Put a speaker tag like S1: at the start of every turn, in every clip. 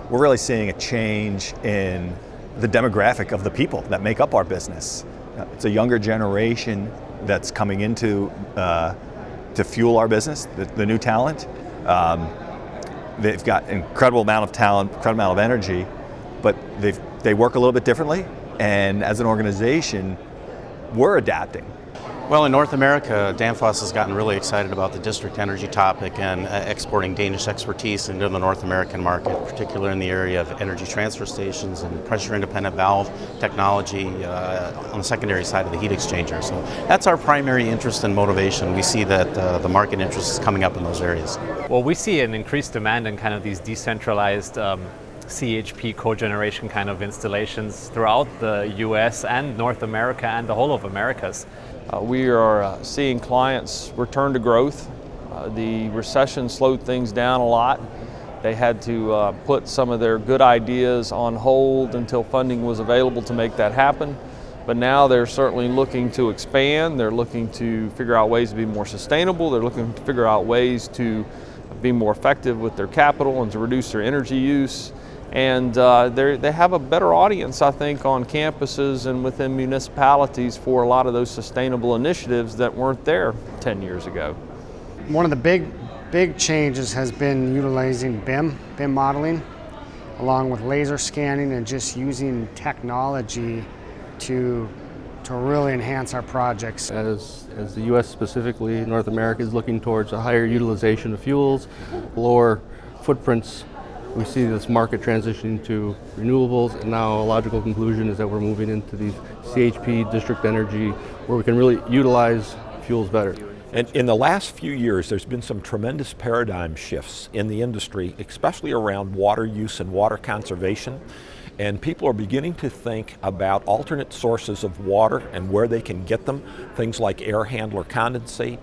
S1: we're really seeing a change in the demographic of the people that make up our business. It's a younger generation that's coming into to fuel our business, the new talent. They've got incredible amount of talent, incredible amount of energy, but they work a little bit differently, and as an organization, we're adapting.
S2: Well, in North America, Danfoss has gotten really excited about the district energy topic and exporting Danish expertise into the North American market, particularly in the area of energy transfer stations and pressure independent valve technology on the secondary side of the heat exchanger. So that's our primary interest and motivation. We see that the market interest is coming up in those areas.
S3: Well, we see an increased demand in kind of these decentralized CHP cogeneration kind of installations throughout the US and North America and the whole of Americas.
S4: We are seeing clients return to growth. The recession slowed things down a lot. They had to put some of their good ideas on hold until funding was available to make that happen. But now they're certainly looking to expand. They're looking to figure out ways to be more sustainable. They're looking to figure out ways to be more effective with their capital and to reduce their energy use. And they have a better audience, I think, on campuses and within municipalities for a lot of those sustainable initiatives that weren't there 10 years ago.
S5: One of the big changes has been utilizing BIM modeling, along with laser scanning and just using technology to really enhance our projects.
S6: As the U.S. specifically, North America is looking towards a higher utilization of fuels, lower footprints. We see this market transitioning to renewables, and now a logical conclusion is that we're moving into these CHP district energy where we can really utilize fuels better.
S7: And in the last few years, there's been some tremendous paradigm shifts in the industry, especially around water use and water conservation. And people are beginning to think about alternate sources of water and where they can get them, things like air handler condensate,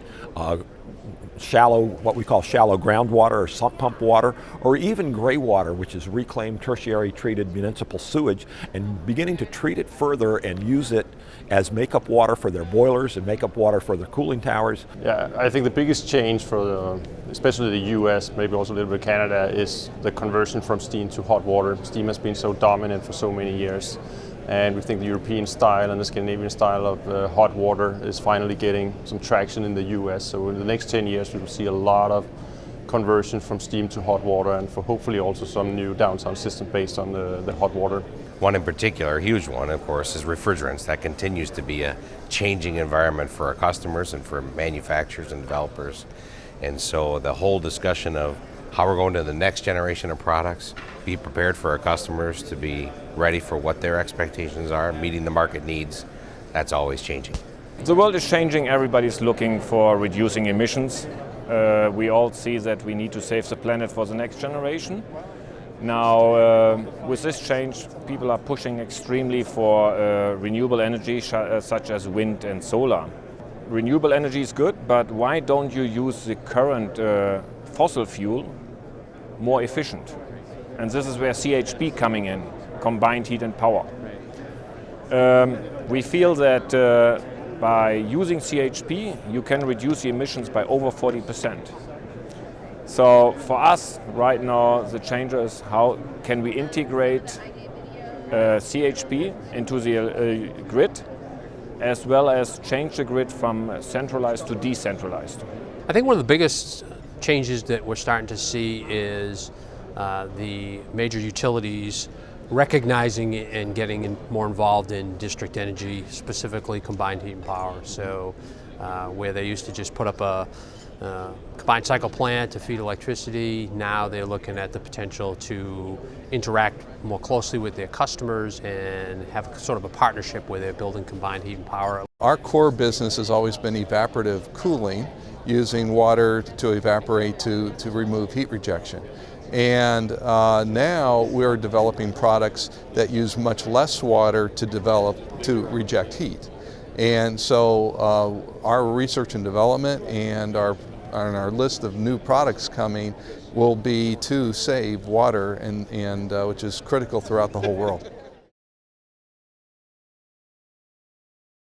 S7: what we call shallow groundwater or sump pump water, or even gray water, which is reclaimed tertiary treated municipal sewage, and beginning to treat it further and use it as makeup water for their boilers and makeup water for their cooling towers.
S8: Yeah, I think the biggest change for especially the US, maybe also a little bit Canada, is the conversion from steam to hot water. Steam has been so dominant for so many years. And we think the European style and the Scandinavian style of hot water is finally getting some traction in the US. So in the next 10 years, we will see a lot of conversion from steam to hot water, and for hopefully also some new downtown system based on the hot water.
S9: One in particular, a huge one, of course, is refrigerants. That continues to be a changing environment for our customers and for manufacturers and developers. And so the whole discussion of how we're going to the next generation of products, be prepared for our customers to be ready for what their expectations are, meeting the market needs, that's always changing.
S10: The world is changing. Everybody's looking for reducing emissions. We all see that we need to save the planet for the next generation. Now, with this change, people are pushing extremely for renewable energy such as wind and solar. Renewable energy is good, but why don't you use the current fossil fuel more efficient? And this is where CHP coming in, combined heat and power. We feel that by using CHP, you can reduce the emissions by over 40%. So for us right now, the change is how can we integrate CHP into the grid, as well as change the grid from centralized to decentralized.
S11: I think one of the biggest changes that we're starting to see is the major utilities recognizing and getting more involved in district energy, specifically combined heat and power. So where they used to just put up a combined cycle plant to feed electricity, now they're looking at the potential to interact more closely with their customers and have sort of a partnership where they're building combined heat and power.
S12: Our core business has always been evaporative cooling, using water to evaporate to remove heat rejection. And now we're developing products that use much less water to reject heat. And so our research and development and our list of new products coming will be to save water, and which is critical throughout the whole world.